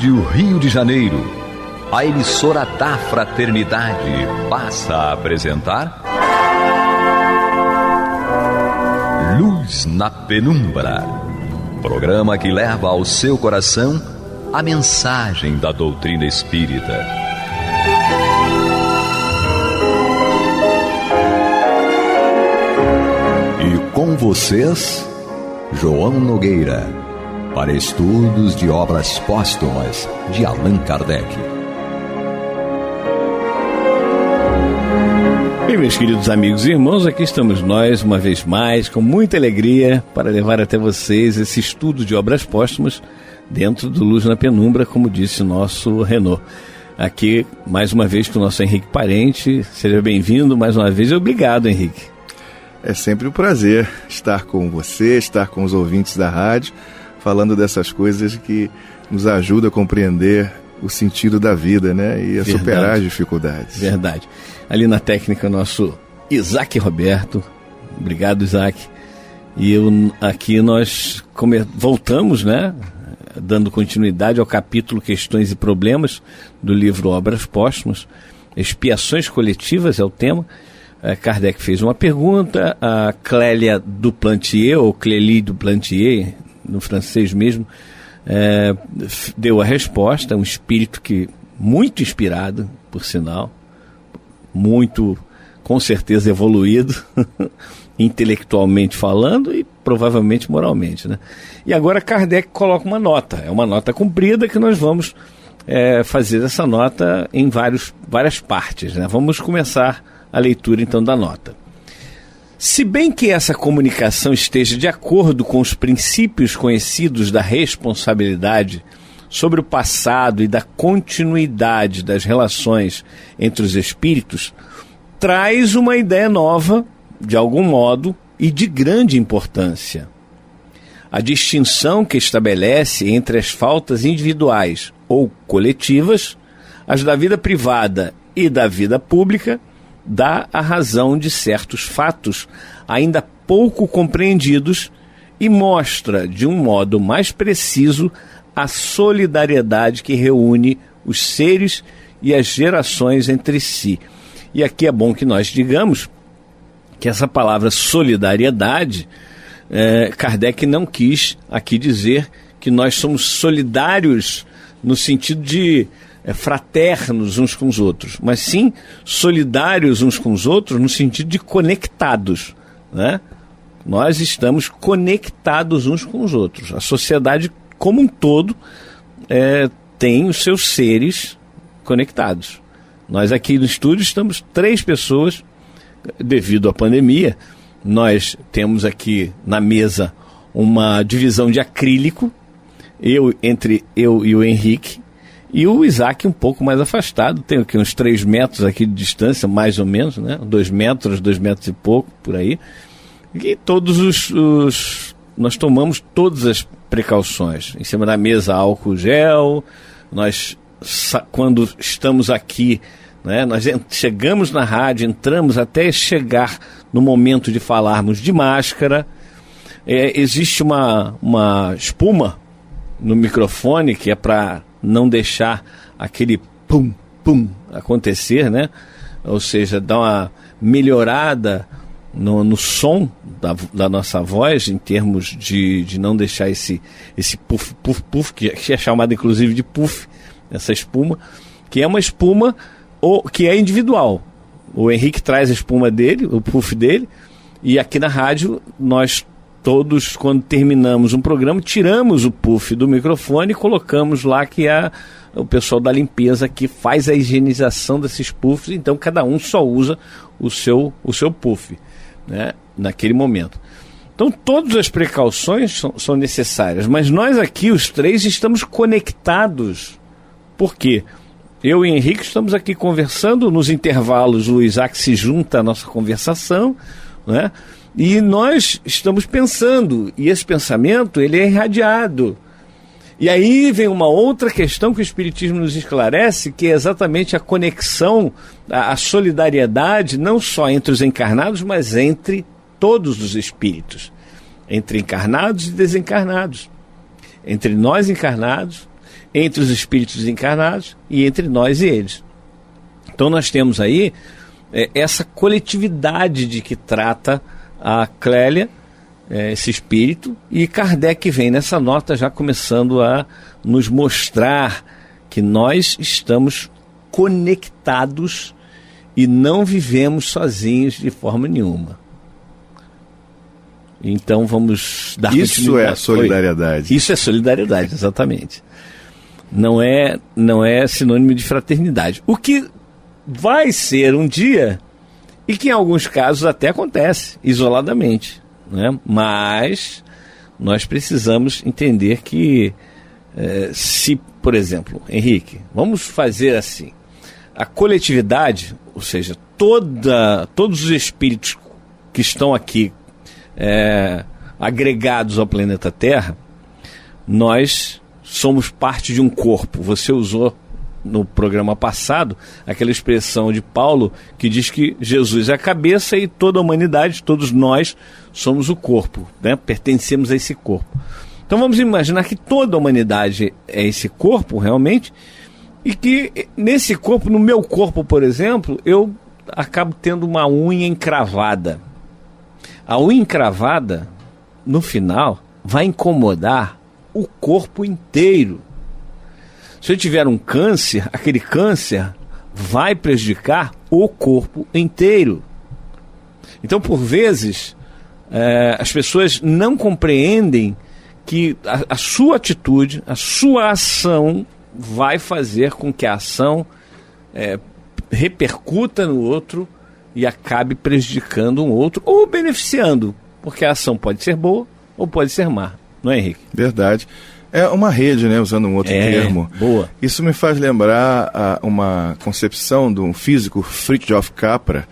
Rádio Rio de Janeiro, a emissora da fraternidade, passa a apresentar Luz na Penumbra, programa que leva ao seu coração a mensagem da doutrina espírita. E com vocês, João Nogueira, para estudos de obras póstumas de Allan Kardec. Bem, meus queridos amigos e irmãos, aqui estamos nós, uma vez mais, com muita alegria, para levar até vocês esse estudo de obras póstumas dentro do Luz na Penumbra, como disse o nosso Renaud. Aqui, mais uma vez, com o nosso Henrique Parente. Seja bem-vindo mais uma vez e obrigado, Henrique. É sempre um prazer estar com você, estar com os ouvintes da rádio, falando dessas coisas que nos ajudam a compreender o sentido da vida, né? E a superar as dificuldades. Verdade. Ali na técnica, nosso Isaac Roberto. Obrigado, Isaac. E aqui nós voltamos, né? Dando continuidade ao capítulo Questões e Problemas do livro Obras Póstumas. Expiações coletivas é o tema. Kardec fez uma pergunta, a Clélia Duplantier, ou Clélie Duplantier, no francês mesmo, deu a resposta, um espírito que muito inspirado, por sinal, muito, com certeza, evoluído, intelectualmente falando e provavelmente moralmente, né? E agora Kardec coloca uma nota, é uma nota comprida que nós vamos fazer essa nota em várias partes, né? Vamos começar a leitura então da nota. Se bem que essa comunicação esteja de acordo com os princípios conhecidos da responsabilidade sobre o passado e da continuidade das relações entre os espíritos, traz uma ideia nova, de algum modo, e de grande importância. A distinção que estabelece entre as faltas individuais ou coletivas, as da vida privada e da vida pública, dá a razão de certos fatos ainda pouco compreendidos e mostra, de um modo mais preciso, a solidariedade que reúne os seres e as gerações entre si. E aqui é bom que nós digamos que essa palavra solidariedade, Kardec não quis aqui dizer que nós somos solidários no sentido de fraternos uns com os outros, mas sim solidários uns com os outros no sentido de conectados, né? Nós estamos conectados uns com os outros. A sociedade como um todo tem os seus seres conectados. Nós aqui no estúdio estamos 3 pessoas, devido à pandemia. Nós temos aqui na mesa uma divisão de acrílico, entre eu e o Henrique, e o Isaac um pouco mais afastado, tem aqui uns 3 metros aqui de distância, mais ou menos, né? 2 metros e pouco, por aí. E todos nós tomamos todas as precauções. Em cima da mesa, álcool gel. Nós, quando estamos aqui, né, nós chegamos na rádio, entramos até chegar no momento de falarmos de máscara. Existe uma espuma no microfone que é para não deixar aquele pum, pum acontecer, né? Ou seja, dar uma melhorada no som da nossa voz, em termos de não deixar esse puff, puff, puff, que é chamado inclusive de puff, essa espuma, que é uma espuma que é individual. O Henrique traz a espuma dele, o puff dele, e aqui na rádio nós todos, quando terminamos um programa, tiramos o puff do microfone e colocamos lá, que é o pessoal da limpeza que faz a higienização desses puffs. Então cada um só usa o seu puff, né, naquele momento. Então todas as precauções são necessárias, mas nós aqui, os 3, estamos conectados. Por quê? Eu e Henrique estamos aqui conversando, nos intervalos o Isaac se junta à nossa conversação, né? E nós estamos pensando, e esse pensamento ele é irradiado. E aí vem uma outra questão que o Espiritismo nos esclarece, que é exatamente a conexão, a solidariedade, não só entre os encarnados, mas entre todos os espíritos, entre encarnados e desencarnados, entre nós encarnados entre os espíritos encarnados e entre nós e eles. Então nós temos aí essa coletividade de que trata a Clélia, esse espírito, e Kardec vem nessa nota já começando a nos mostrar que nós estamos conectados e não vivemos sozinhos de forma nenhuma. Então vamos dar continuidade. Isso é solidariedade. Isso é solidariedade, exatamente. Não é sinônimo de fraternidade. O que vai ser um dia, e que em alguns casos até acontece isoladamente, né? Mas nós precisamos entender que se, por exemplo, Henrique, vamos fazer assim, a coletividade, ou seja, todos os espíritos que estão aqui agregados ao planeta Terra, nós somos parte de um corpo. Você usou no programa passado aquela expressão de Paulo que diz que Jesus é a cabeça e toda a humanidade, todos nós somos o corpo, né? Pertencemos a esse corpo. Então vamos imaginar que toda a humanidade é esse corpo realmente, e que nesse corpo, no meu corpo, por exemplo, eu acabo tendo uma unha encravada. A unha encravada, no final, vai incomodar o corpo inteiro. Se eu tiver um câncer, aquele câncer vai prejudicar o corpo inteiro. Então, por vezes, as pessoas não compreendem que a sua atitude, a sua ação vai fazer com que a ação repercuta no outro e acabe prejudicando um outro ou beneficiando, porque a ação pode ser boa ou pode ser má, não é, Henrique? Verdade. É uma rede, né, usando um outro termo. Boa. Isso me faz lembrar uma concepção de um físico, Fritjof Capra,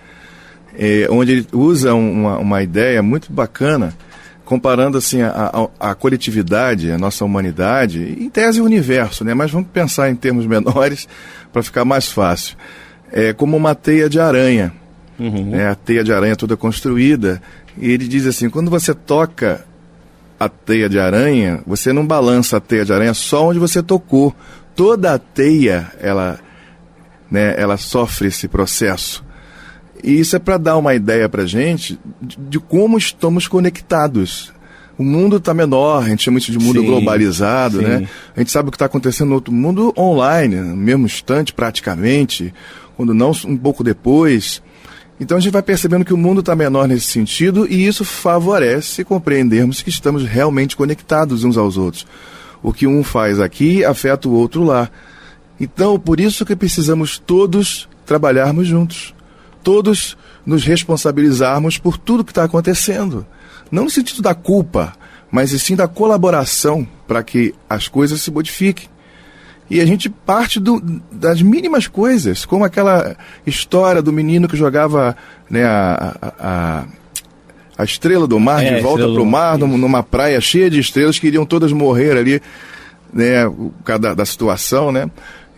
onde ele usa uma ideia muito bacana, comparando assim a coletividade, a nossa humanidade, em tese o universo, né? Mas vamos pensar em termos menores para ficar mais fácil. Como uma teia de aranha. Uhum. A teia de aranha toda construída. E ele diz assim, quando você toca a teia de aranha, você não balança a teia de aranha só onde você tocou. Toda a teia, ela sofre esse processo. E isso é para dar uma ideia para a gente de como estamos conectados. O mundo está menor, a gente chama isso de mundo globalizado, né? A gente sabe o que está acontecendo no outro mundo online, no mesmo instante praticamente, quando não um pouco depois. Então a gente vai percebendo que o mundo está menor nesse sentido, e isso favorece compreendermos que estamos realmente conectados uns aos outros. O que um faz aqui afeta o outro lá. Então, por isso que precisamos todos trabalharmos juntos. Todos nos responsabilizarmos por tudo que está acontecendo. Não no sentido da culpa, mas sim da colaboração para que as coisas se modifiquem. E a gente parte das mínimas coisas, como aquela história do menino que jogava, né, a estrela do mar de volta para o mar, numa praia cheia de estrelas que iriam todas morrer ali, né, por causa da situação, né?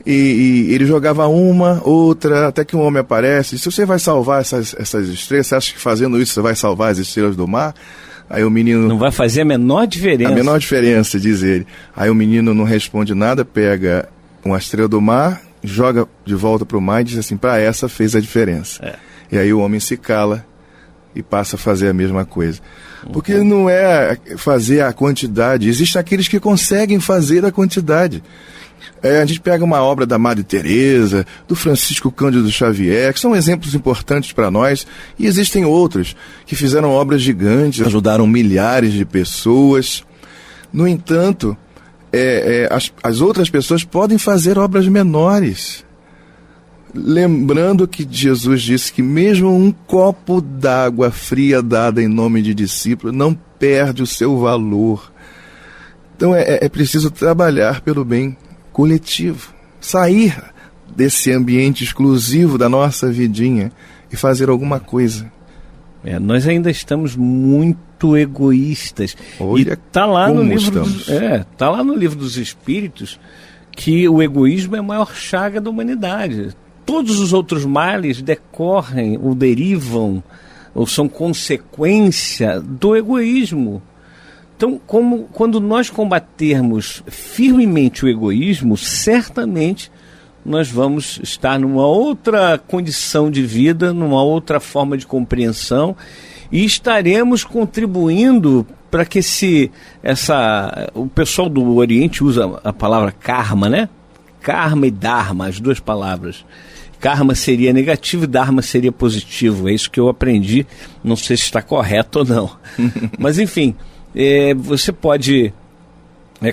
E ele jogava uma, outra, até que um homem aparece. Se você vai salvar essas estrelas, você acha que fazendo isso você vai salvar as estrelas do mar? Aí o menino... Não vai fazer a menor diferença. A menor diferença, diz ele. Aí o menino não responde nada, pega uma estrela do mar, joga de volta para o mar e diz assim, para essa fez a diferença. E aí o homem se cala e passa a fazer a mesma coisa. Porque não é fazer a quantidade, existem aqueles que conseguem fazer a quantidade. A gente pega uma obra da Madre Teresa, do Francisco Cândido Xavier, que são exemplos importantes para nós, e existem outros que fizeram obras gigantes, ajudaram milhares de pessoas. No entanto, as outras pessoas podem fazer obras menores. Lembrando que Jesus disse que mesmo um copo d'água fria dada em nome de discípulo não perde o seu valor. Então é preciso trabalhar pelo bem coletivo, sair desse ambiente exclusivo da nossa vidinha e fazer alguma coisa. Nós ainda estamos muito egoístas. Olha, e está lá no livro tá lá no livro dos Espíritos que o egoísmo é a maior chaga da humanidade. Todos os outros males decorrem ou derivam ou são consequência do egoísmo. Então, quando nós combatermos firmemente o egoísmo, certamente nós vamos estar numa outra condição de vida, numa outra forma de compreensão, e estaremos contribuindo para que o pessoal do Oriente usa a palavra karma, né? Karma e dharma, as duas palavras. Karma seria negativo e dharma seria positivo. É isso que eu aprendi, não sei se está correto ou não. Mas enfim, você pode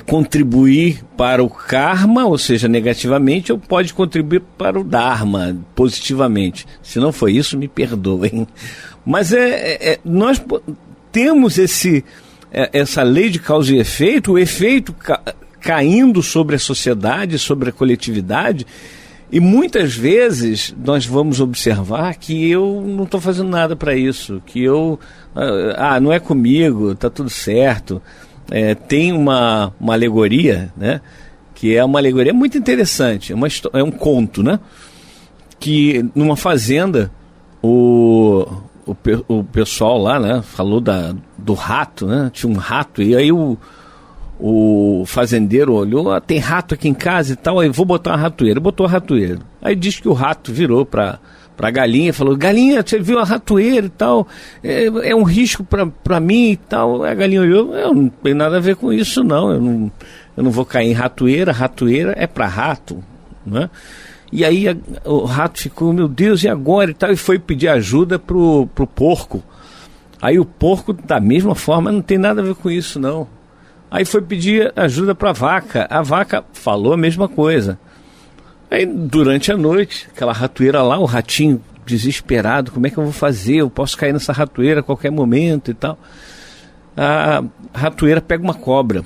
contribuir para o karma, ou seja, negativamente, ou pode contribuir para o dharma, positivamente. Se não foi isso, me perdoem. Mas nós temos essa lei de causa e efeito, o efeito caindo sobre a sociedade, sobre a coletividade, e muitas vezes nós vamos observar que eu não estou fazendo nada para isso, que não é comigo, está tudo certo. Tem uma alegoria, né, que é uma alegoria muito interessante, é um conto, né, que numa fazenda o pessoal lá, né, falou do rato, né, tinha um rato, e aí o fazendeiro olhou, tem rato aqui em casa e tal, aí vou botar uma ratoeira, botou a ratoeira. Aí diz que o rato virou para a galinha, falou, galinha, você viu a ratoeira e tal, é um risco para mim e tal. A galinha olhou, eu não tenho nada a ver com isso não, eu não vou cair em ratoeira é para rato, né? E aí o rato ficou, meu Deus, e agora e tal, e foi pedir ajuda pro porco. Aí o porco, da mesma forma, não tem nada a ver com isso não. Aí foi pedir ajuda para a vaca falou a mesma coisa. Aí durante a noite, aquela ratoeira lá, o ratinho desesperado, como é que eu vou fazer? Eu posso cair nessa ratoeira a qualquer momento e tal. A ratoeira pega uma cobra.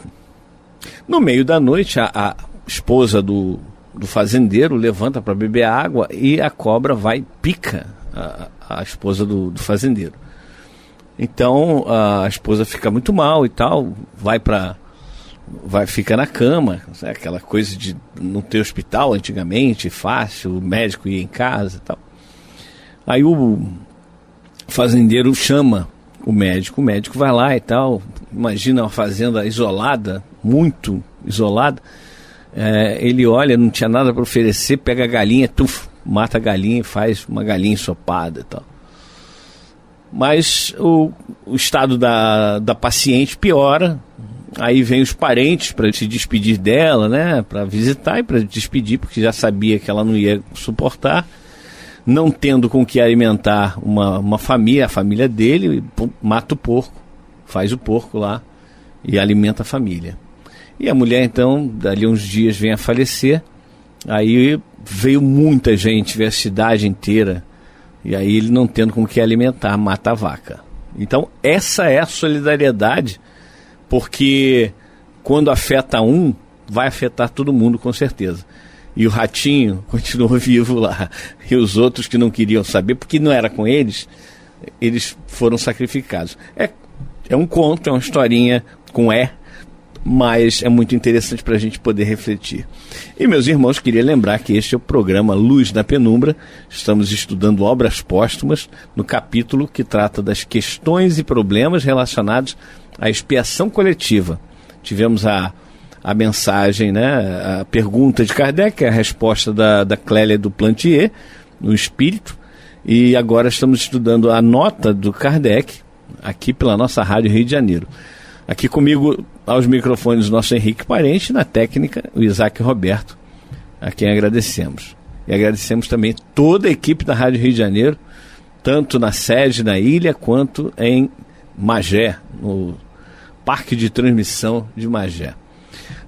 No meio da noite, a esposa do fazendeiro levanta para beber água e a cobra vai e pica a esposa do fazendeiro. Então a esposa fica muito mal e tal, fica na cama, aquela coisa de não ter hospital antigamente, fácil, o médico ia em casa e tal. Aí o fazendeiro chama o médico vai lá e tal, imagina uma fazenda isolada, muito isolada, ele olha, não tinha nada para oferecer, pega a galinha, mata a galinha e faz uma galinha ensopada e tal. Mas o estado da paciente piora, aí vem os parentes para se despedir dela, né, para visitar e para despedir, porque já sabia que ela não ia suportar, não tendo com que alimentar uma família, a família dele, mata o porco, faz o porco lá e alimenta a família. E a mulher então, dali uns dias vem a falecer, aí veio muita gente, veio a cidade inteira, e aí ele não tendo com que alimentar, mata a vaca. Então essa é a solidariedade, porque quando afeta um, vai afetar todo mundo com certeza. E o ratinho continuou vivo lá. E os outros que não queriam saber, porque não era com eles, eles foram sacrificados. É um conto, é uma historinha com mas é muito interessante para a gente poder refletir. E, meus irmãos, queria lembrar que este é o programa Luz na Penumbra. Estamos estudando obras póstumas no capítulo que trata das questões e problemas relacionados à expiação coletiva. Tivemos a mensagem, né, a pergunta de Kardec, a resposta da Clélia do Plantier, no Espírito, e agora estamos estudando a nota do Kardec, aqui pela nossa Rádio Rio de Janeiro. Aqui comigo, aos microfones, o nosso Henrique Parente, na técnica, o Isaac Roberto, a quem agradecemos. E agradecemos também toda a equipe da Rádio Rio de Janeiro, tanto na sede, na ilha, quanto em Magé, no Parque de Transmissão de Magé.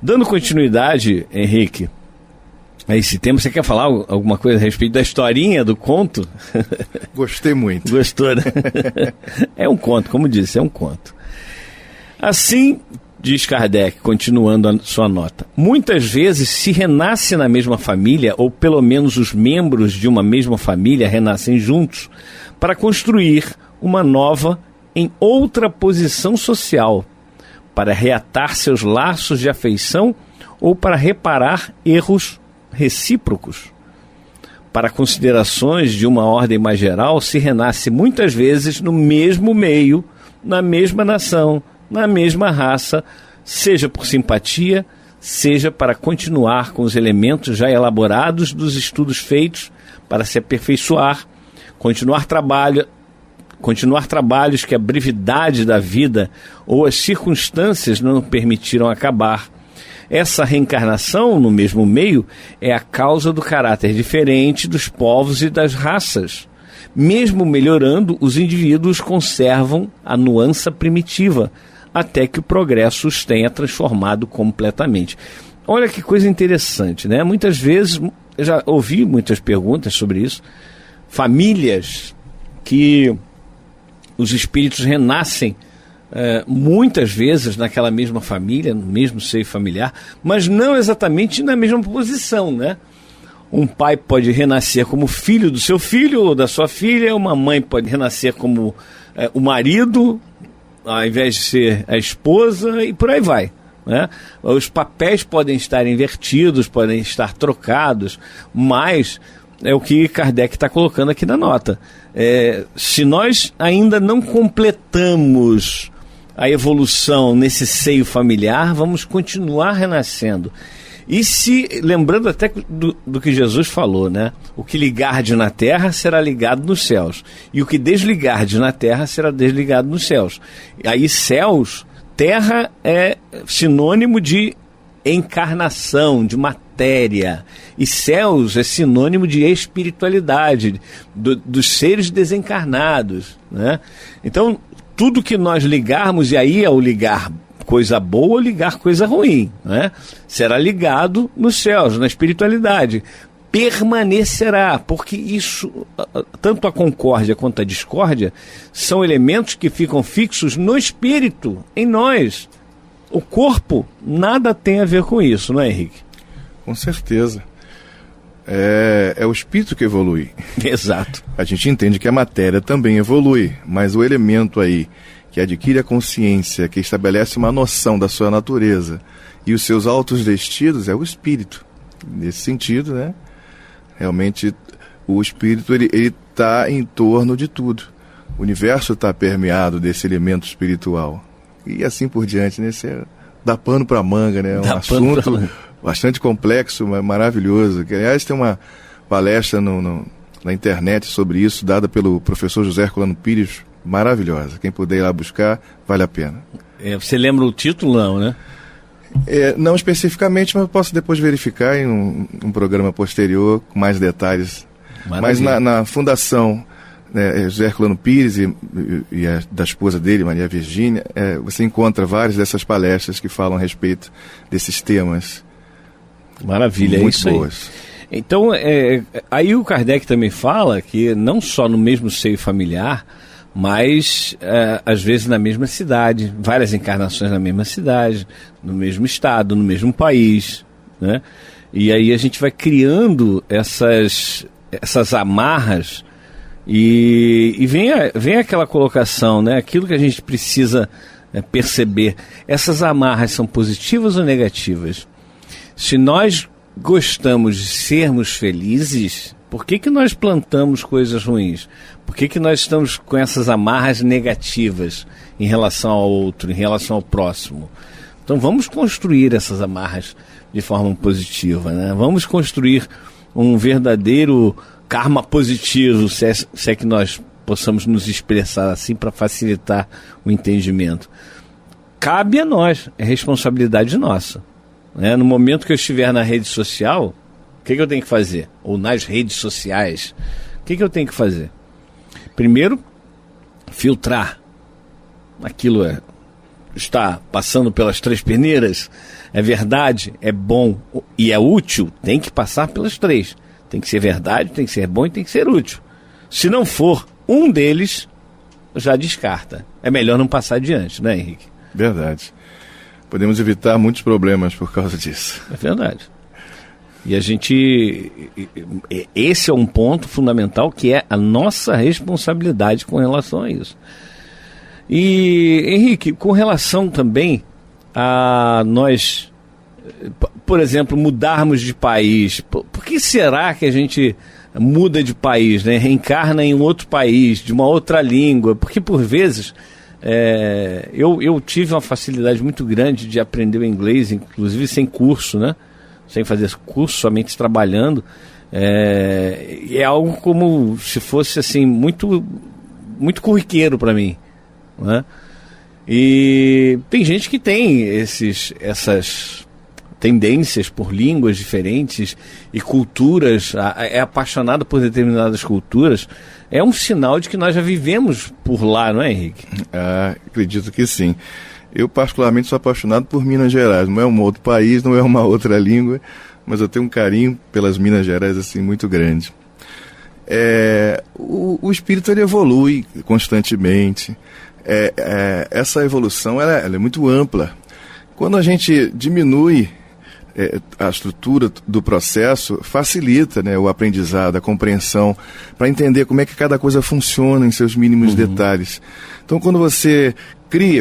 Dando continuidade, Henrique, a esse tema, você quer falar alguma coisa a respeito da historinha do conto? Gostei muito. Gostou, né? É um conto, como disse, é um conto. Assim, diz Kardec, continuando a sua nota, muitas vezes se renasce na mesma família, ou pelo menos os membros de uma mesma família renascem juntos, para construir uma nova em outra posição social, para reatar seus laços de afeição ou para reparar erros recíprocos. Para considerações de uma ordem mais geral, se renasce muitas vezes no mesmo meio, na mesma nação, na mesma raça, seja por simpatia, seja para continuar com os elementos já elaborados dos estudos feitos para se aperfeiçoar, continuar trabalhos que a brevidade da vida ou as circunstâncias não permitiram acabar. Essa reencarnação no mesmo meio é a causa do caráter diferente dos povos e das raças. Mesmo melhorando, os indivíduos conservam a nuance primitiva, até que o progresso os tenha transformado completamente. Olha que coisa interessante, né? Muitas vezes, eu já ouvi muitas perguntas sobre isso, famílias que os espíritos renascem muitas vezes naquela mesma família, no mesmo seio familiar, mas não exatamente na mesma posição, né? Um pai pode renascer como filho do seu filho ou da sua filha, uma mãe pode renascer como o marido, ao invés de ser a esposa, e por aí vai, né? Os papéis podem estar invertidos, podem estar trocados, mas é o que Kardec está colocando aqui na nota. Se nós ainda não completamos a evolução nesse seio familiar, vamos continuar renascendo. E lembrando até do que Jesus falou, né? O que ligardes na terra será ligado nos céus, e o que desligardes na terra será desligado nos céus. Aí céus, terra é sinônimo de encarnação, de matéria, e céus é sinônimo de espiritualidade, dos seres desencarnados, né? Então, tudo que nós ligarmos, e aí ao ligar coisa boa ou ligar coisa ruim, né? Será ligado nos céus, na espiritualidade. Permanecerá, porque isso, tanto a concórdia quanto a discórdia, são elementos que ficam fixos no espírito, em nós. O corpo nada tem a ver com isso, não é, Henrique? Com certeza. É o espírito que evolui. Exato. A gente entende que a matéria também evolui, mas o elemento aí que adquire a consciência, que estabelece uma noção da sua natureza e os seus altos destinos é o espírito. Nesse sentido, né? Realmente o espírito ele está em torno de tudo. O universo está permeado desse elemento espiritual. E assim por diante, né? Dá pano para manga, né? É um assunto bastante complexo, mas maravilhoso. Que, aliás, tem uma palestra na internet sobre isso, dada pelo professor José Herculano Pires, maravilhosa. Quem puder ir lá buscar, vale a pena. Você lembra o título, não, né? Não especificamente, mas eu posso depois verificar em um programa posterior com mais detalhes. Maravilha. Mas na fundação, né, José Herculano Pires e da esposa dele, Maria Virgínia, você encontra várias dessas palestras que falam a respeito desses temas. Maravilha, muito é isso boas. Aí. Então, aí o Kardec também fala que não só no mesmo seio familiar, mas às vezes na mesma cidade, várias encarnações na mesma cidade, no mesmo estado, no mesmo país, né? E aí a gente vai criando essas amarras e vem aquela colocação, né? Aquilo que a gente precisa perceber. Essas amarras são positivas ou negativas? Se nós gostamos de sermos felizes, por que nós plantamos coisas ruins? Por que nós estamos com essas amarras negativas em relação ao outro, em relação ao próximo? Então vamos construir essas amarras de forma positiva, né? Vamos construir um verdadeiro karma positivo, se é que nós possamos nos expressar assim para facilitar o entendimento. Cabe a nós, é responsabilidade nossa, né? No momento que eu estiver na rede social, o que eu tenho que fazer? Ou nas redes sociais, o que eu tenho que fazer? Primeiro, filtrar. Aquilo está passando pelas três peneiras, é verdade, é bom e é útil, tem que passar pelas três. Tem que ser verdade, tem que ser bom e tem que ser útil. Se não for um deles, já descarta. É melhor não passar adiante, né, Henrique? Verdade. Podemos evitar muitos problemas por causa disso. É verdade. E esse é um ponto fundamental, que é a nossa responsabilidade com relação a isso. E, Henrique, com relação também a nós, por exemplo, mudarmos de país, por que será que a gente muda de país, né? Reencarna em um outro país, de uma outra língua? Porque, por vezes, Eu tive uma facilidade muito grande de aprender o inglês, inclusive sem curso, né? Sem fazer curso, somente trabalhando. É algo como se fosse assim, muito, muito corriqueiro para mim, né? E tem gente que tem essas tendências por línguas diferentes e culturas, é apaixonado por determinadas culturas. É um sinal de que nós já vivemos por lá, não é, Henrique? Acredito que sim. Eu particularmente sou apaixonado por Minas Gerais. Não é um outro país, não é uma outra língua, mas eu tenho um carinho pelas Minas Gerais assim muito grande. O espírito ele evolui constantemente. Essa evolução ela é muito ampla. Quando a gente diminui a estrutura do processo, facilita, né, o aprendizado, a compreensão, para entender como é que cada coisa funciona em seus mínimos detalhes. Então, quando você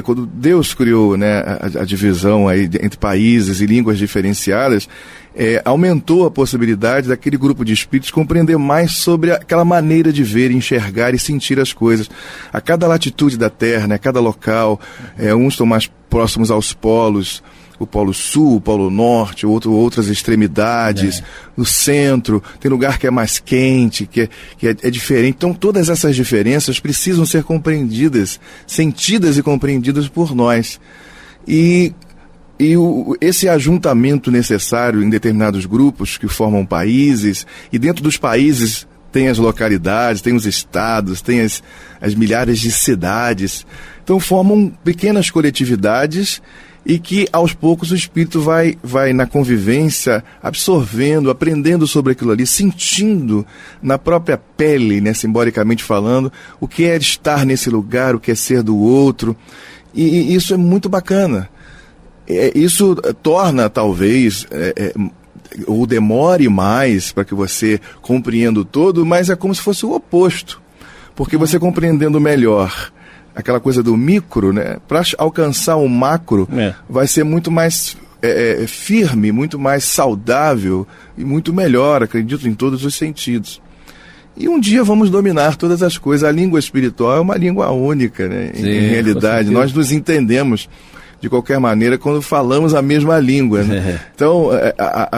quando Deus criou, né, a divisão aí entre países e línguas diferenciadas, aumentou a possibilidade daquele grupo de espíritos compreender mais sobre aquela maneira de ver, enxergar e sentir as coisas. A cada latitude da Terra, né, a cada local, uns estão mais próximos aos polos, o Polo Sul, o Polo Norte, outras extremidades, no centro, tem lugar que é mais quente, que é diferente. Então, todas essas diferenças precisam ser compreendidas, sentidas e compreendidas por nós. E esse ajuntamento necessário em determinados grupos que formam países, e dentro dos países tem as localidades, tem os estados, tem as milhares de cidades. Então, formam pequenas coletividades e que aos poucos o espírito vai na convivência absorvendo, aprendendo sobre aquilo ali, sentindo na própria pele, né, simbolicamente falando, o que é estar nesse lugar, o que é ser do outro, e isso é muito bacana. Isso torna talvez ou demore mais para que você compreenda o todo, mas é como se fosse o oposto, porque você compreendendo melhor aquela coisa do micro, né, para alcançar o macro, vai ser muito mais firme, muito mais saudável e muito melhor, acredito, em todos os sentidos. E um dia vamos dominar todas as coisas. A língua espiritual é uma língua única, né? Sim, em realidade, nós nos entendemos de qualquer maneira quando falamos a mesma língua, né? Então,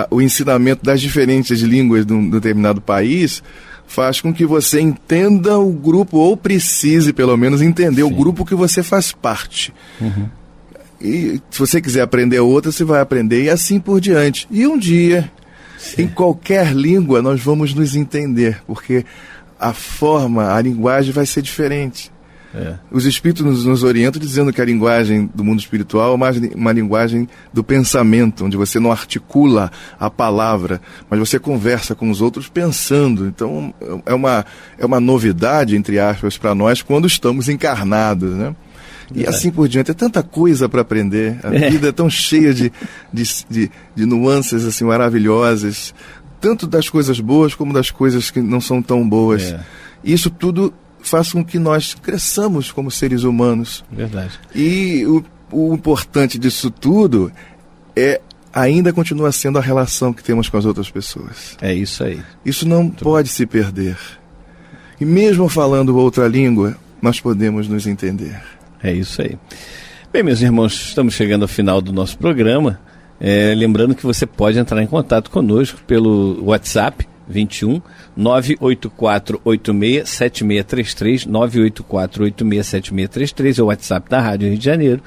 o ensinamento das diferentes línguas de um determinado país faz com que você entenda o grupo, ou precise pelo menos entender o grupo que você faz parte. E se você quiser aprender outra, você vai aprender, e assim por diante. E um dia, em qualquer língua, nós vamos nos entender, porque a linguagem vai ser diferente. Os espíritos nos orientam dizendo que a linguagem do mundo espiritual é uma linguagem do pensamento, onde você não articula a palavra, mas você conversa com os outros pensando. Então é uma novidade, entre aspas, para nós quando estamos encarnados, né? E assim por diante. É tanta coisa para aprender. A vida é tão cheia de nuances assim, maravilhosas, tanto das coisas boas como das coisas que não são tão boas. Isso tudo faz com que nós cresçamos como seres humanos. Verdade. E o importante disso tudo ainda continua sendo a relação que temos com as outras pessoas. É isso aí. Isso não pode se perder. E mesmo falando outra língua, nós podemos nos entender. É isso aí. Bem, meus irmãos, estamos chegando ao final do nosso programa. Lembrando que você pode entrar em contato conosco pelo WhatsApp 21 98486 7633, 98486 7633, é o WhatsApp da Rádio Rio de Janeiro.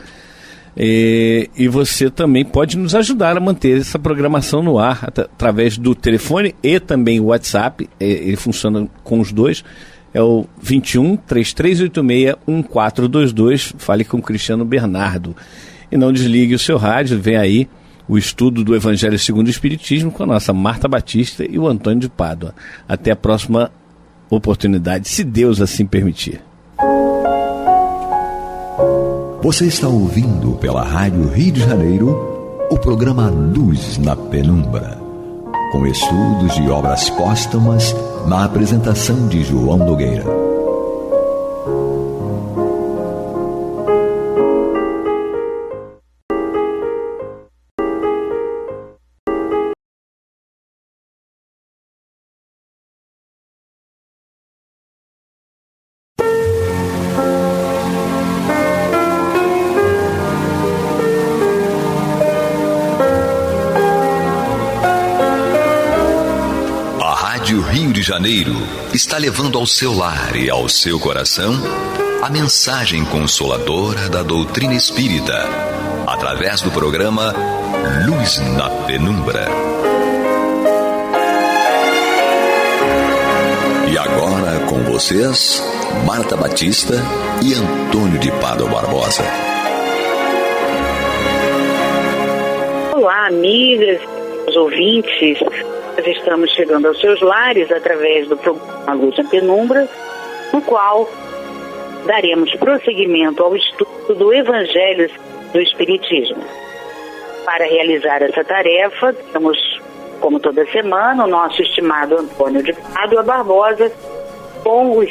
E você também pode nos ajudar a manter essa programação no ar através do telefone e também o WhatsApp. Ele funciona com os dois. É o 21 3386 1422. Fale com o Cristiano Bernardo. E não desligue o seu rádio, vem aí o estudo do Evangelho segundo o Espiritismo com a nossa Marta Batista e o Antônio de Pádua. Até a próxima oportunidade, se Deus assim permitir. Você está ouvindo pela Rádio Rio de Janeiro o programa Luz na Penumbra, com estudos de obras póstumas na apresentação de João Nogueira. Janeiro está levando ao seu lar e ao seu coração a mensagem consoladora da doutrina espírita, através do programa Luz na Penumbra. E agora com vocês, Marta Batista e Antônio de Pádua Barbosa. Olá, amigas, ouvintes. Nós estamos chegando aos seus lares através do programa Luz na Penumbra, no qual daremos prosseguimento ao estudo do Evangelho do Espiritismo. Para realizar essa tarefa, temos, como toda semana, o nosso estimado Antônio de Pádua Barbosa, com os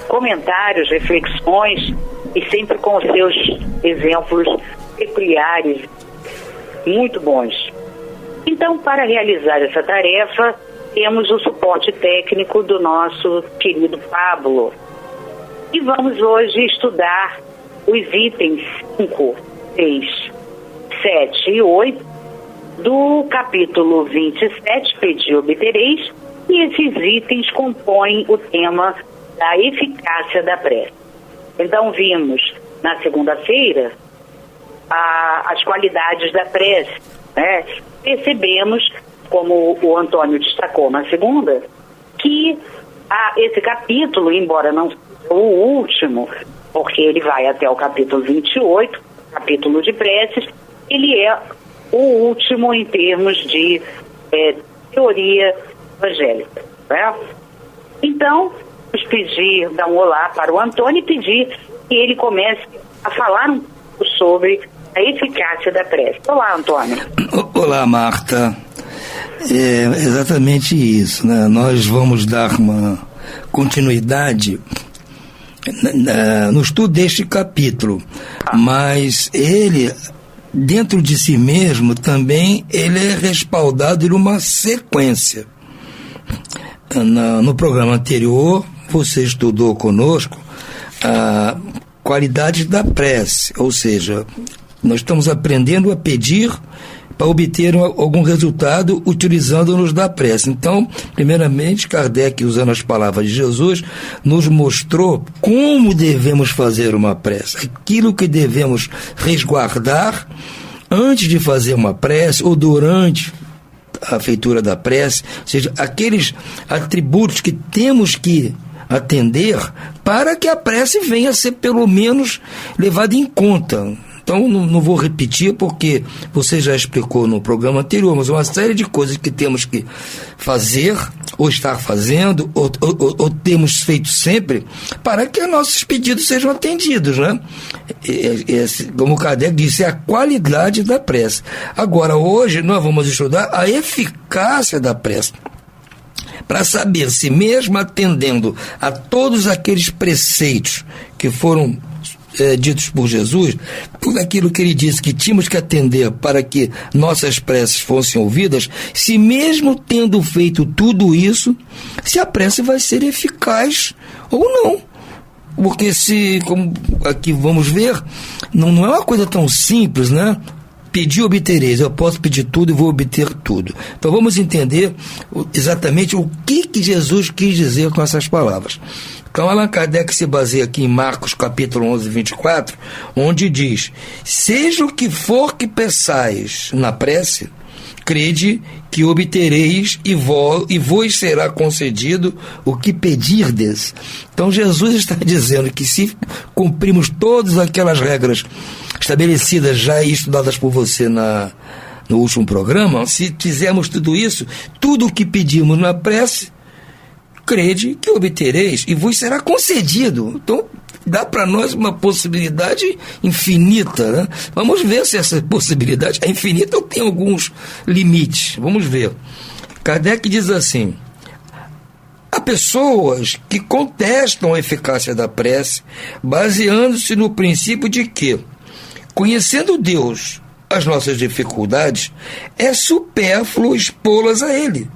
comentários, reflexões e sempre com os seus exemplos peculiares, muito bons. Então, para realizar essa tarefa, temos o suporte técnico do nosso querido Pablo. E vamos hoje estudar os itens 5, 6, 7 e 8 do capítulo 27, Pedi e Obtereis, e esses itens compõem o tema da eficácia da prece. Então vimos na segunda-feira as qualidades da prece, né? Percebemos, como o Antônio destacou na segunda, que esse capítulo, embora não seja o último, porque ele vai até o capítulo 28, capítulo de preces, ele é o último em termos de teoria evangélica, né? Então, vamos pedir, dar um olá para o Antônio e pedir que ele comece a falar um pouco sobre a eficácia da prece. Olá, Antônio. Olá, Marta. É exatamente isso, né? Nós vamos dar uma continuidade no estudo deste capítulo, mas ele, dentro de si mesmo, também ele é respaldado de uma sequência. No programa anterior, você estudou conosco a qualidade da prece, ou seja, nós estamos aprendendo a pedir para obter algum resultado utilizando-nos da prece. Então, primeiramente, Kardec, usando as palavras de Jesus, nos mostrou como devemos fazer uma prece, aquilo que devemos resguardar antes de fazer uma prece ou durante a feitura da prece, ou seja, aqueles atributos que temos que atender para que a prece venha a ser pelo menos levada em conta. Então, não vou repetir porque você já explicou no programa anterior, mas uma série de coisas que temos que fazer, ou estar fazendo, ou temos feito sempre, para que nossos pedidos sejam atendidos, né? Como o Kardec disse, é a qualidade da prece. Agora, hoje, nós vamos estudar a eficácia da prece, para saber se mesmo atendendo a todos aqueles preceitos que foram ditos por Jesus, tudo aquilo que ele disse que tínhamos que atender para que nossas preces fossem ouvidas, se mesmo tendo feito tudo isso, se a prece vai ser eficaz ou não. Porque como aqui vamos ver, não é uma coisa tão simples, né? Pedir, obtereis. Eu posso pedir tudo e vou obter tudo. Então vamos entender exatamente o que Jesus quis dizer com essas palavras. Então Allan Kardec se baseia aqui em Marcos capítulo 11, 24, onde diz: seja o que for que peçais na prece, crede que obtereis e vos será concedido o que pedirdes. Então Jesus está dizendo que se cumprimos todas aquelas regras estabelecidas já e estudadas por você no último programa, se fizermos tudo isso, tudo o que pedimos na prece, crede que obtereis e vos será concedido. Então, dá para nós uma possibilidade infinita, né? Vamos ver se essa possibilidade é infinita ou tem alguns limites. Vamos ver. Kardec diz assim: há pessoas que contestam a eficácia da prece, baseando-se no princípio de que, conhecendo Deus as nossas dificuldades, é supérfluo expô-las a Ele.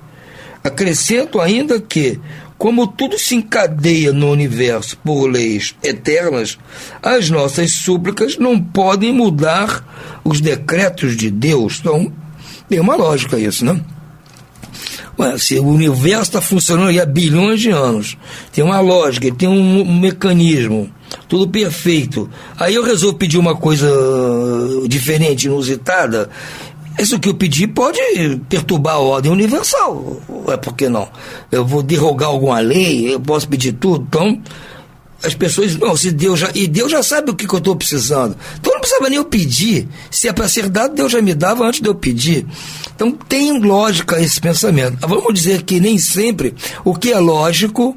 Acrescento ainda que, como tudo se encadeia no universo por leis eternas, as nossas súplicas não podem mudar os decretos de Deus. Então, tem uma lógica isso, né? Se o universo está funcionando há bilhões de anos, tem uma lógica, tem um mecanismo, tudo perfeito, aí eu resolvo pedir uma coisa diferente, inusitada, isso que eu pedi pode perturbar a ordem universal. Por que não? Eu vou derrogar alguma lei, eu posso pedir tudo. Então, as pessoas, não, se Deus já sabe o que eu estou precisando. Então não precisava nem eu pedir. Se é para ser dado, Deus já me dava antes de eu pedir. Então tem lógica esse pensamento. Vamos dizer que nem sempre o que é lógico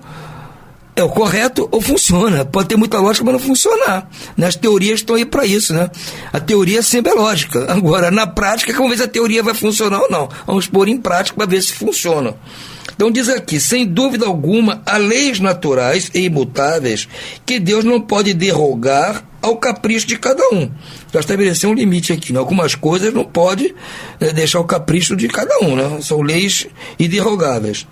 é o correto ou funciona. Pode ter muita lógica, mas não funcionar. As teorias estão aí para isso, né? A teoria sempre é lógica. Agora, na prática, vamos ver se a teoria vai funcionar ou não. Vamos pôr em prática para ver se funciona. Então diz aqui, sem dúvida alguma, há leis naturais e imutáveis que Deus não pode derrogar ao capricho de cada um. Já estabeleceu um limite aqui, né? Algumas coisas não pode deixar o capricho de cada um, né? São leis irderrogáveis.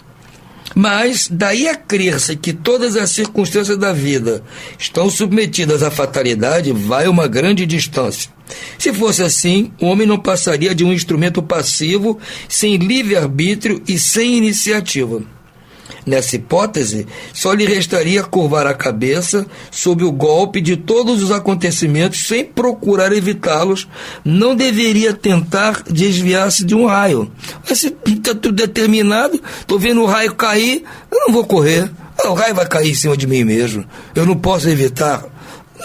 Mas daí a crer-se que todas as circunstâncias da vida estão submetidas à fatalidade, vai uma grande distância. Se fosse assim, o homem não passaria de um instrumento passivo, sem livre-arbítrio e sem iniciativa. Nessa hipótese, só lhe restaria curvar a cabeça sob o golpe de todos os acontecimentos sem procurar evitá-los. Não deveria tentar desviar-se de um raio. Mas se está tudo determinado, estou vendo o raio cair, eu não vou correr. O raio vai cair em cima de mim mesmo. Eu não posso evitar.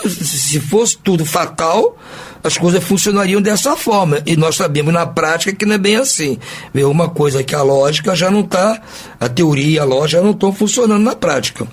Se fosse tudo fatal, as coisas funcionariam dessa forma, e nós sabemos na prática que não é bem assim. É uma coisa que a lógica já não está, a teoria e a lógica já não estão funcionando na prática.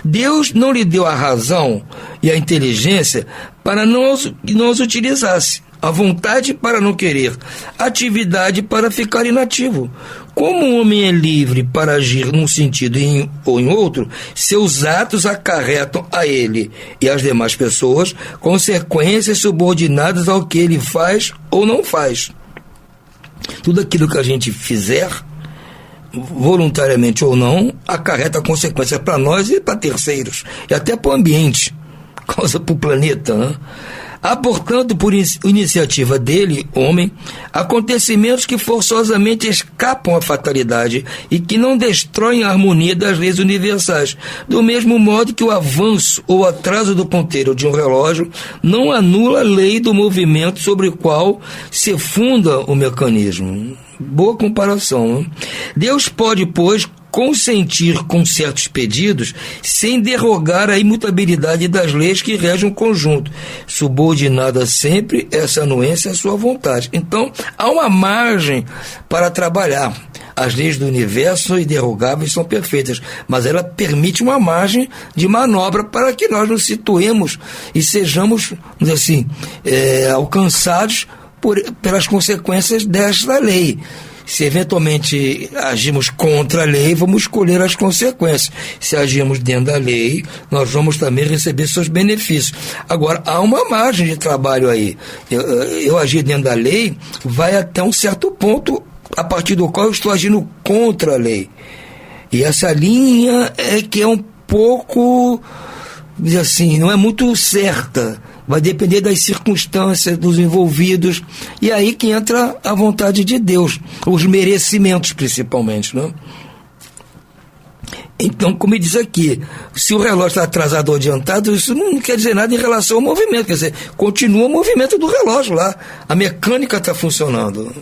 Deus não lhe deu a razão e a inteligência para não os utilizasse, a vontade para não querer, a atividade para ficar inativo. Como o homem é livre para agir num sentido ou em outro, seus atos acarretam a ele e às demais pessoas consequências subordinadas ao que ele faz ou não faz. Tudo aquilo que a gente fizer, voluntariamente ou não, acarreta consequências para nós e para terceiros, e até para o ambiente, causa para o planeta, né? Há, portanto, por iniciativa dele, homem, acontecimentos que forçosamente escapam à fatalidade e que não destroem a harmonia das leis universais, do mesmo modo que o avanço ou atraso do ponteiro de um relógio não anula a lei do movimento sobre o qual se funda o mecanismo. Boa comparação, né? Deus pode, pois, consentir com certos pedidos sem derrogar a imutabilidade das leis que regem o conjunto, subordinada sempre essa anuência à sua vontade. Então, há uma margem para trabalhar. As leis do universo são irderrogáveis, são perfeitas, mas ela permite uma margem de manobra para que nós nos situemos e sejamos, assim, alcançados pelas consequências desta lei. Se eventualmente agimos contra a lei, vamos escolher as consequências. Se agimos dentro da lei, nós vamos também receber seus benefícios. Agora, há uma margem de trabalho aí. Eu agir dentro da lei vai até um certo ponto, a partir do qual eu estou agindo contra a lei. E essa linha é que é um pouco, assim, não é muito certa. Vai depender das circunstâncias, dos envolvidos, e aí que entra a vontade de Deus, os merecimentos principalmente, né? Então, como diz aqui, se o relógio está atrasado ou adiantado, isso não quer dizer nada em relação ao movimento, quer dizer, continua o movimento do relógio lá, a mecânica está funcionando.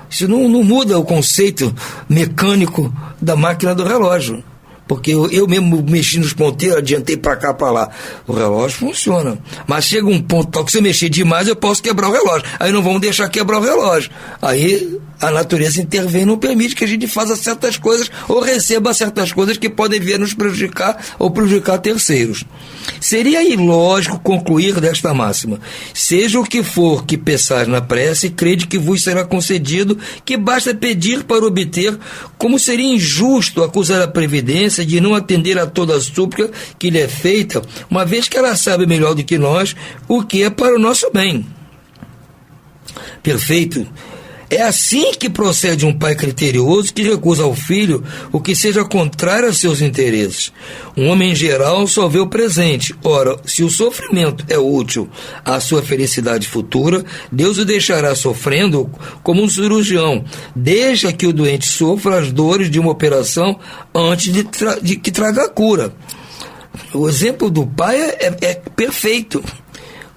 Isso não muda o conceito mecânico da máquina do relógio. Porque eu mesmo mexi nos ponteiros, adiantei para cá, para lá. O relógio funciona. Mas chega um ponto tal que se eu mexer demais, eu posso quebrar o relógio. Aí não vamos deixar quebrar o relógio. Aí a natureza intervém e não permite que a gente faça certas coisas ou receba certas coisas que podem vir nos prejudicar ou prejudicar terceiros. Seria ilógico concluir desta máxima: seja o que for que peçais na prece, crede que vos será concedido, que basta pedir para obter, como seria injusto acusar a previdência de não atender a toda a súplica que lhe é feita, uma vez que ela sabe melhor do que nós o que é para o nosso bem. Perfeito. É assim que procede um pai criterioso que recusa ao filho o que seja contrário a seus interesses. Um homem em geral só vê o presente. Ora, se o sofrimento é útil à sua felicidade futura, Deus o deixará sofrendo como um cirurgião. Deixa que o doente sofra as dores de uma operação antes de que traga a cura. O exemplo do pai é perfeito.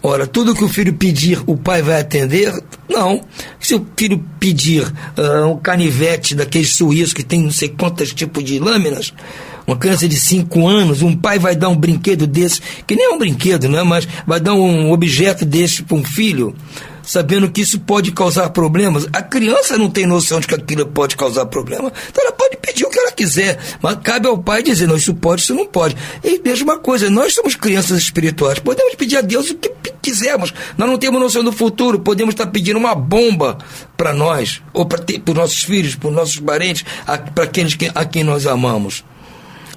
Ora, tudo que o filho pedir, o pai vai atender? Não. Se o filho pedir um canivete daqueles suíços que tem não sei quantos tipos de lâminas, uma criança de 5 anos, um pai vai dar um brinquedo desse, que nem é um brinquedo, né? Mas vai dar um objeto desse para um filho, sabendo que isso pode causar problemas. A criança não tem noção de que aquilo pode causar problema, então ela pode pedir o que ela quiser, mas cabe ao pai dizer, não, isso pode, isso não pode. E mesma coisa, nós somos crianças espirituais, podemos pedir a Deus o que quisermos, nós não temos noção do futuro, podemos estar pedindo uma bomba para nós, ou para os nossos filhos, para os nossos parentes, para aqueles a quem nós amamos.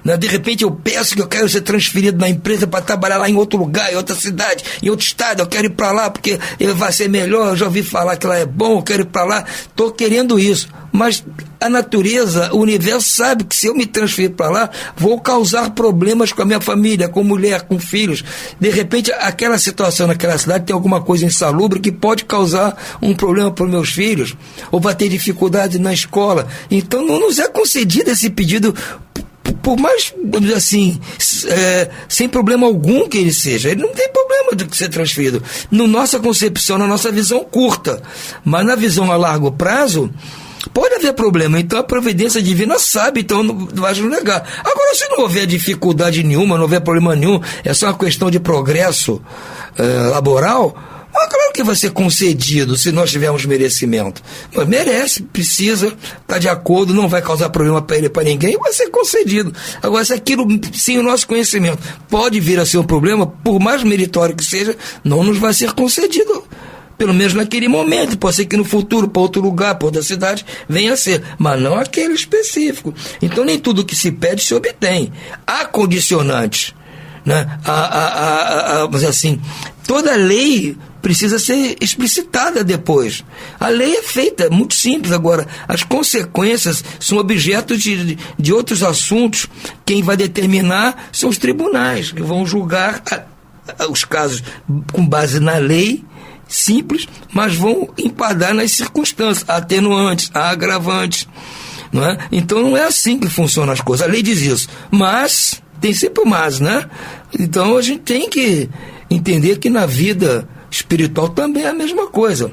De repente eu peço que eu quero ser transferido na empresa para trabalhar lá em outro lugar, em outra cidade, em outro estado, eu quero ir para lá porque vai ser melhor, eu já ouvi falar que lá é bom, eu quero ir para lá, estou querendo isso. Mas a natureza, o universo sabe que se eu me transferir para lá, vou causar problemas com a minha família, com mulher, com filhos. De repente aquela situação naquela cidade tem alguma coisa insalubre que pode causar um problema para os meus filhos, ou vai ter dificuldade na escola. Então não nos é concedido esse pedido, por mais, vamos dizer assim, sem problema algum que ele seja. Ele não tem problema de ser transferido. Na nossa concepção, na nossa visão curta. Mas na visão a largo prazo, pode haver problema. Então a providência divina sabe, então não vai nos negar. Agora, se não houver dificuldade nenhuma, não houver problema nenhum, é só uma questão de progresso laboral, mas claro que vai ser concedido se nós tivermos merecimento. Mas merece, precisa, está de acordo, não vai causar problema para ele, para ninguém, vai ser concedido. Agora, se aquilo, sem o nosso conhecimento, pode vir a ser um problema, por mais meritório que seja, não nos vai ser concedido. Pelo menos naquele momento, pode ser que no futuro, para outro lugar, para outra cidade, venha a ser, mas não aquele específico. Então nem tudo que se pede se obtém. Há condicionantes, né? Mas assim, toda lei precisa ser explicitada depois. A lei é feita, é muito simples. Agora, as consequências são objeto de outros assuntos. Quem vai determinar são os tribunais, que vão julgar os casos com base na lei, simples, mas vão enquadrar nas circunstâncias, atenuantes, agravantes, não é? Então não é assim que funcionam as coisas. A lei diz isso, mas tem sempre o mas, né? Então a gente tem que entender que na vida espiritual também é a mesma coisa.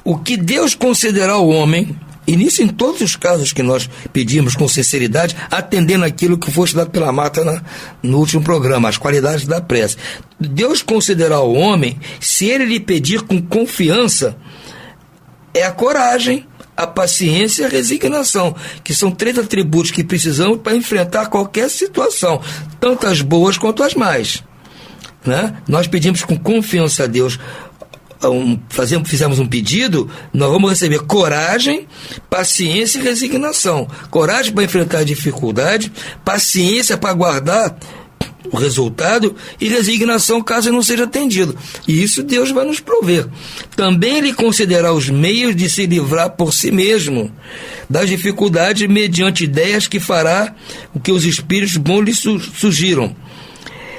O que Deus concederá ao homem, e nisso em todos os casos que nós pedimos com sinceridade, atendendo aquilo que foi estudado pela Marta no último programa, as qualidades da prece. Deus concederá ao homem, se ele lhe pedir com confiança, é a coragem, a paciência e a resignação, que são 3 atributos que precisamos para enfrentar qualquer situação, tanto as boas quanto as más. Né? Nós pedimos com confiança a Deus, fizemos um pedido, nós vamos receber coragem, paciência e resignação. Coragem para enfrentar a dificuldade, paciência para aguardar o resultado e resignação caso não seja atendido. E isso Deus vai nos prover. Também Ele considerará os meios de se livrar por si mesmo das dificuldades mediante ideias que fará o que os espíritos bons lhe sugiram,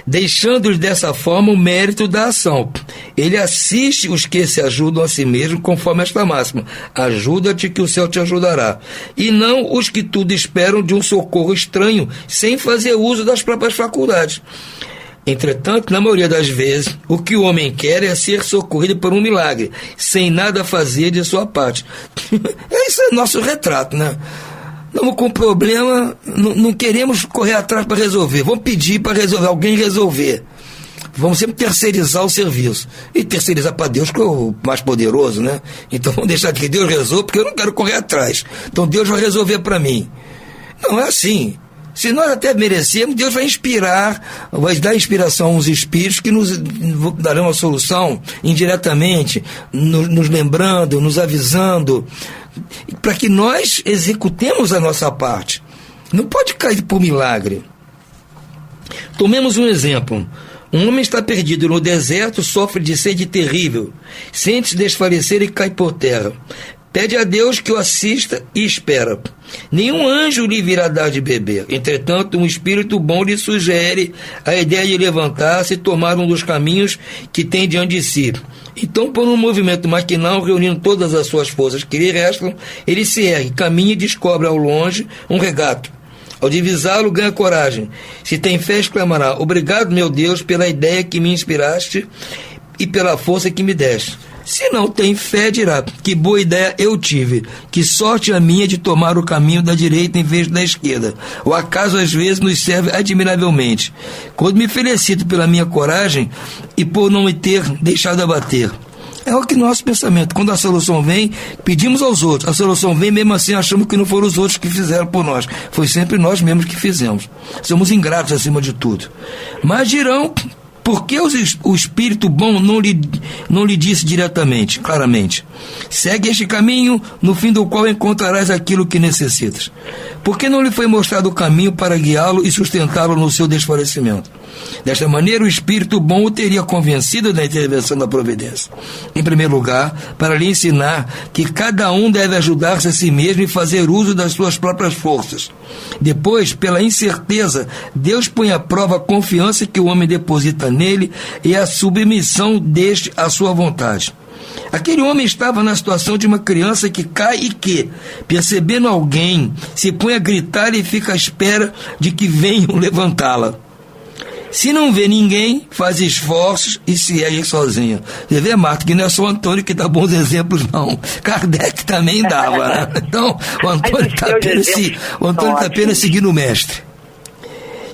deixando-lhes dessa forma o mérito da ação. Ele assiste os que se ajudam a si mesmo, conforme esta máxima: ajuda-te que o céu te ajudará. E não os que tudo esperam de um socorro estranho, sem fazer uso das próprias faculdades. Entretanto, na maioria das vezes, o que o homem quer é ser socorrido por um milagre, sem nada fazer de sua parte. Esse é nosso retrato, né? Estamos com problema, não queremos correr atrás para resolver. Vamos pedir para resolver, alguém resolver. Vamos sempre terceirizar o serviço. E terceirizar para Deus, que é o mais poderoso, né? Então vamos deixar que Deus resolva, porque eu não quero correr atrás. Então Deus vai resolver para mim. Não é assim. Se nós até merecemos, Deus vai inspirar, vai dar inspiração a uns espíritos que nos darão a solução indiretamente, nos lembrando, nos avisando, para que nós executemos a nossa parte. Não pode cair por milagre. Tomemos um exemplo. Um homem está perdido no deserto, sofre de sede terrível, sente-se desfalecer e cai por terra. Pede a Deus que o assista e espera. Nenhum anjo lhe virá dar de beber. Entretanto, um espírito bom lhe sugere a ideia de levantar-se e tomar um dos caminhos que tem diante de si. Então, por um movimento maquinal, reunindo todas as suas forças que lhe restam, ele se ergue, caminha e descobre ao longe um regato. Ao divisá-lo, ganha coragem. Se tem fé, exclamará: obrigado, meu Deus, pela ideia que me inspiraste e pela força que me deste. Se não tem fé, dirá: que boa ideia eu tive, que sorte a minha de tomar o caminho da direita em vez da esquerda. O acaso às vezes nos serve admiravelmente. Quando me felicito pela minha coragem e por não me ter deixado abater. É o que nosso pensamento. Quando a solução vem, pedimos aos outros. A solução vem, mesmo assim achamos que não foram os outros que fizeram por nós. Foi sempre nós mesmos que fizemos. Somos ingratos acima de tudo. Mas dirão: por que o Espírito bom não lhe disse diretamente, claramente? Segue este caminho, no fim do qual encontrarás aquilo que necessitas. Por que não lhe foi mostrado o caminho para guiá-lo e sustentá-lo no seu desfalecimento? Desta maneira, o Espírito bom o teria convencido da intervenção da providência. Em primeiro lugar, para lhe ensinar que cada um deve ajudar-se a si mesmo e fazer uso das suas próprias forças. Depois, pela incerteza, Deus põe à prova a confiança que o homem deposita nele e a submissão deste à sua vontade. Aquele homem estava na situação de uma criança que cai e que, percebendo alguém, se põe a gritar e fica à espera de que venham levantá-la. Se não vê ninguém, faz esforços e se ergue sozinha. Você vê, Marta, que não é só o Antônio que dá bons exemplos, não. Kardec também dava, né? Então, o Antônio está apenas seguindo o mestre.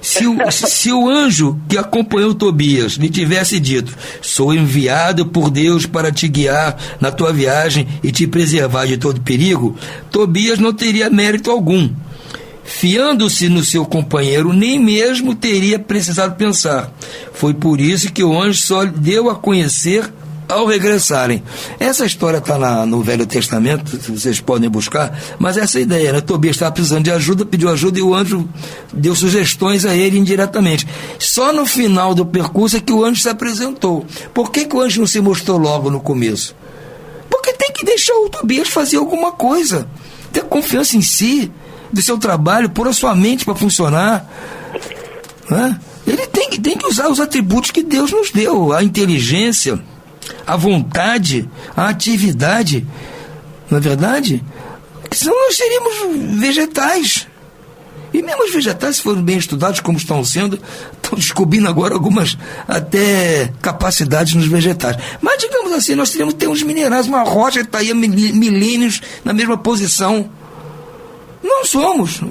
Se o anjo que acompanhou Tobias lhe tivesse dito: sou enviado por Deus para te guiar na tua viagem e te preservar de todo perigo, Tobias não teria mérito algum. Fiando-se no seu companheiro, nem mesmo teria precisado pensar. Foi por isso que o anjo só deu a conhecer ao regressarem. Essa história está no Velho Testamento, vocês podem buscar, mas essa ideia, né? Tobias estava precisando de ajuda, pediu ajuda e o anjo deu sugestões a ele indiretamente. Só no final do percurso é que o anjo se apresentou. Por que o anjo não se mostrou logo no começo? Porque tem que deixar o Tobias fazer alguma coisa, ter confiança em si, do seu trabalho, pôr a sua mente para funcionar, né? Ele tem que usar os atributos que Deus nos deu, a inteligência, a vontade, a atividade, não é verdade? Porque senão nós seríamos vegetais. E mesmo os vegetais, se forem bem estudados como estão sendo, estão descobrindo agora algumas até capacidades nos vegetais. Mas, digamos assim, nós teríamos que ter uns minerais, uma rocha que está aí há milênios na mesma posição. Não somos.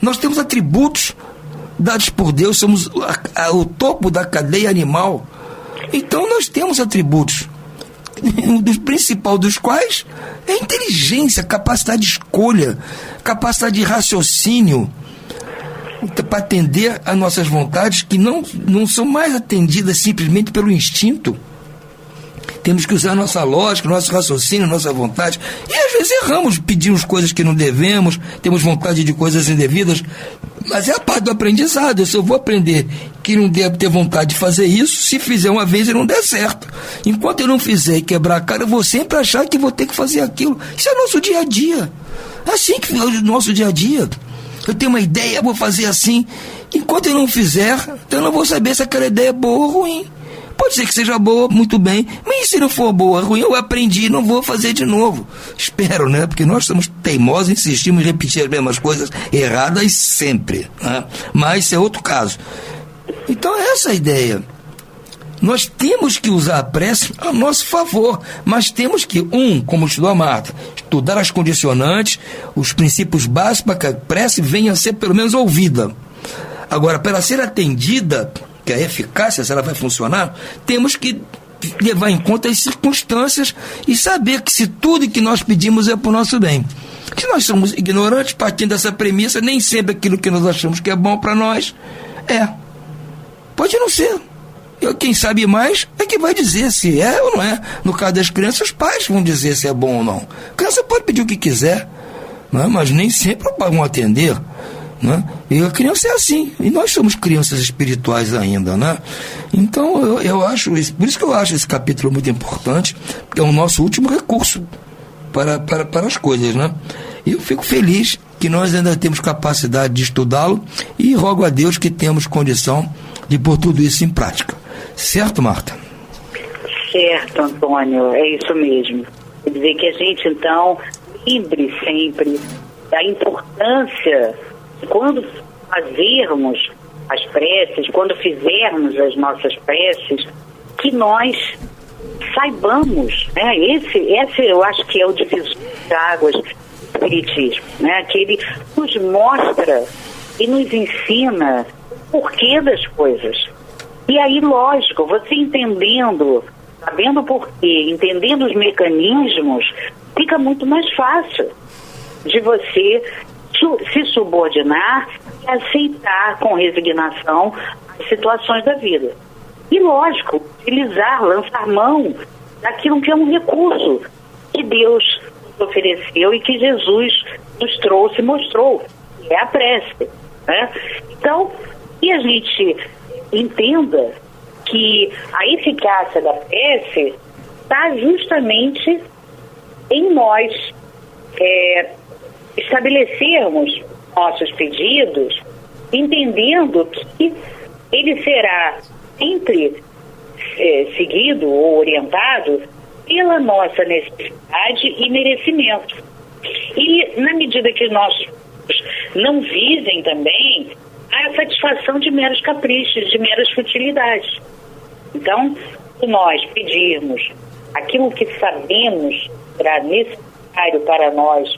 Nós temos atributos dados por Deus, somos o topo da cadeia animal. Então nós temos atributos, o principal dos quais é a inteligência, capacidade de escolha, capacidade de raciocínio, para atender às nossas vontades, que não são mais atendidas simplesmente pelo instinto. Temos que usar nossa lógica, nosso raciocínio, nossa vontade. E às vezes erramos, pedimos coisas que não devemos, temos vontade de coisas indevidas. Mas é a parte do aprendizado. Se eu vou aprender que não devo ter vontade de fazer isso, se fizer uma vez e não der certo. Enquanto eu não fizer e quebrar a cara, eu vou sempre achar que vou ter que fazer aquilo. Isso é o nosso dia a dia. É assim que é o nosso dia a dia. Eu tenho uma ideia, eu vou fazer assim. Enquanto eu não fizer, eu não vou saber se aquela ideia é boa ou ruim. Pode ser que seja boa, muito bem, mas se não for boa, ruim, eu aprendi e não vou fazer de novo. Espero, né? Porque nós somos teimosos, insistimos em repetir as mesmas coisas erradas sempre, né? Mas isso é outro caso. Então é essa a ideia. Nós temos que usar a prece a nosso favor, mas temos que, como estudou a Marta, estudar as condicionantes, os princípios básicos para que a prece venha a ser pelo menos ouvida. Agora, para ser atendida, que a eficácia, se ela vai funcionar, temos que levar em conta as circunstâncias e saber que se tudo que nós pedimos é para o nosso bem. Se nós somos ignorantes, partindo dessa premissa, nem sempre aquilo que nós achamos que é bom para nós é. Pode não ser. Quem sabe mais é que vai dizer se é ou não é. No caso das crianças, os pais vão dizer se é bom ou não. A criança pode pedir o que quiser, não é? Mas nem sempre vão atender. né? E a criança é assim, e nós somos crianças espirituais ainda, né? Então eu acho isso, por isso que eu acho esse capítulo muito importante, porque é o nosso último recurso para as coisas, né? E eu fico feliz que nós ainda temos capacidade de estudá-lo e rogo a Deus que temos condição de pôr tudo isso em prática. Certo, Marta? Certo, Antônio, é isso mesmo. Quer dizer que a gente, então, lembre sempre da importância de quando fazermos as preces, quando fizermos as nossas preces, que nós saibamos, né? Esse eu acho que é o divisor de águas do Espiritismo, né? Que ele nos mostra e nos ensina o porquê das coisas. E aí, lógico, você entendendo, sabendo o porquê, entendendo os mecanismos, fica muito mais fácil de você se subordinar e aceitar com resignação as situações da vida. E, lógico, utilizar, lançar mão daquilo que é um recurso que Deus nos ofereceu e que Jesus nos trouxe e mostrou, que é a prece, né? Então, que a gente entenda que a eficácia da prece está justamente em nós estabelecermos nossos pedidos, entendendo que ele será sempre seguido ou orientado pela nossa necessidade e merecimento. E na medida que nós não visem também a satisfação de meros caprichos, de meras futilidades. Então, se nós pedirmos aquilo que sabemos será necessário para nós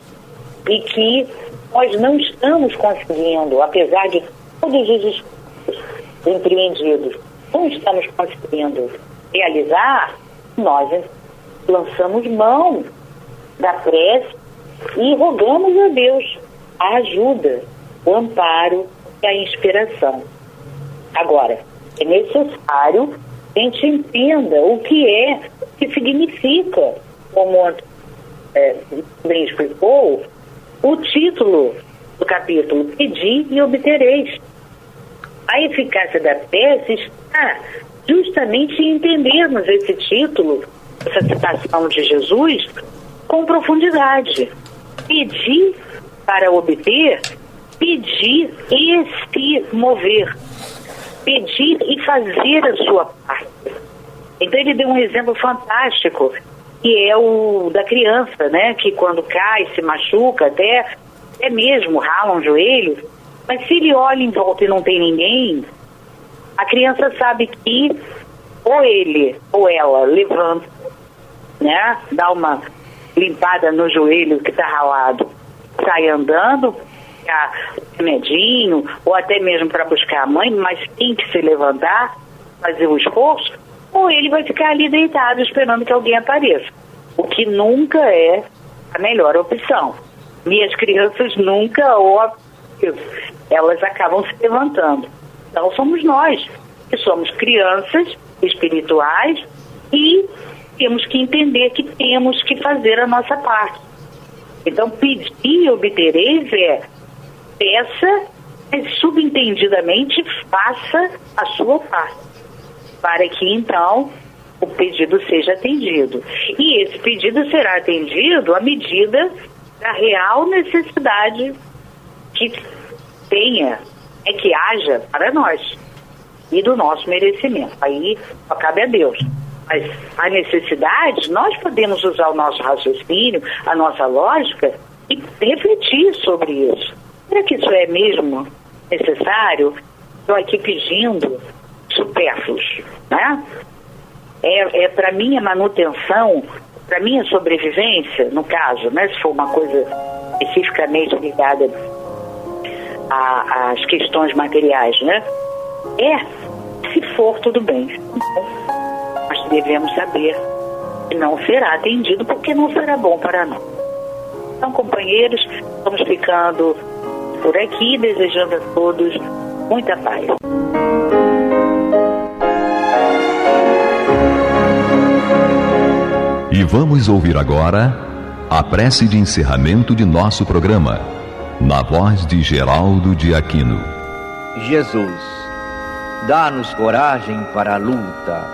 e que nós não estamos conseguindo, apesar de todos os esforços empreendidos, não estamos conseguindo realizar, nós lançamos mão da prece e rogamos a Deus a ajuda, o amparo e a inspiração. Agora, é necessário que a gente entenda o que significa, como bem explicou, o título do capítulo, Pedi e Obtereis. A eficácia da prece está justamente em entendermos esse título, essa citação de Jesus, com profundidade. Pedir para obter, pedir e se mover. Pedir e fazer a sua parte. Então ele deu um exemplo fantástico, que é o da criança, né? Que quando cai, se machuca, até mesmo rala um joelho, mas se ele olha em volta e não tem ninguém, a criança sabe que ou ele ou ela levanta, né? Dá uma limpada no joelho que está ralado, sai andando, remedinho, ou até mesmo para buscar a mãe, mas tem que se levantar, fazer o esforço, ou ele vai ficar ali deitado esperando que alguém apareça, o que nunca é a melhor opção. E as crianças nunca elas acabam se levantando. Então somos nós, que somos crianças espirituais e temos que entender que temos que fazer a nossa parte. Então pedir e obtereis peça, mas subentendidamente faça a sua parte, para que então o pedido seja atendido. E esse pedido será atendido à medida da real necessidade que tenha, que haja para nós e do nosso merecimento. Aí só cabe a Deus. Mas a necessidade, nós podemos usar o nosso raciocínio, a nossa lógica e refletir sobre isso. Será que isso é mesmo necessário? Estou aqui pedindo supérfluos, né? É para minha manutenção, para minha sobrevivência, no caso, né? Se for uma coisa especificamente ligada às questões materiais, né? Se for, tudo bem. Nós devemos saber que não será atendido porque não será bom para nós. Então, companheiros, vamos ficando por aqui, desejando a todos muita paz. E vamos ouvir agora a prece de encerramento de nosso programa, na voz de Geraldo de Aquino. Jesus, dá-nos coragem para a luta,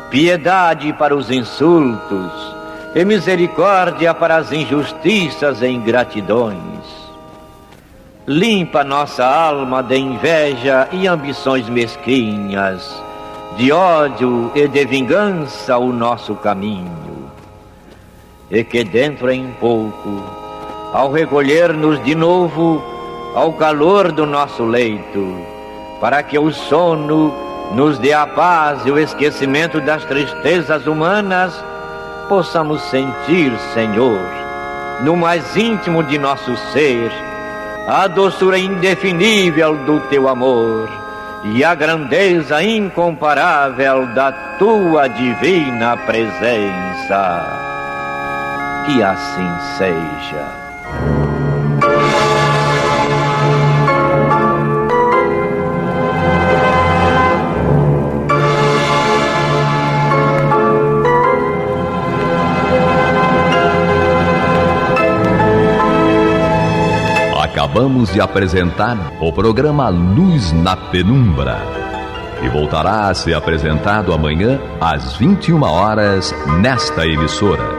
piedade para os insultos e misericórdia para as injustiças e ingratidões. Limpa nossa alma de inveja e ambições mesquinhas, de ódio e de vingança o nosso caminho. E que dentro em pouco, ao recolher-nos de novo ao calor do nosso leito, para que o sono nos dê a paz e o esquecimento das tristezas humanas, possamos sentir, Senhor, no mais íntimo de nosso ser, a doçura indefinível do Teu amor e a grandeza incomparável da Tua divina presença. Que assim seja. Acabamos de apresentar o programa Luz na Penumbra, que voltará a ser apresentado amanhã às 21 horas nesta emissora.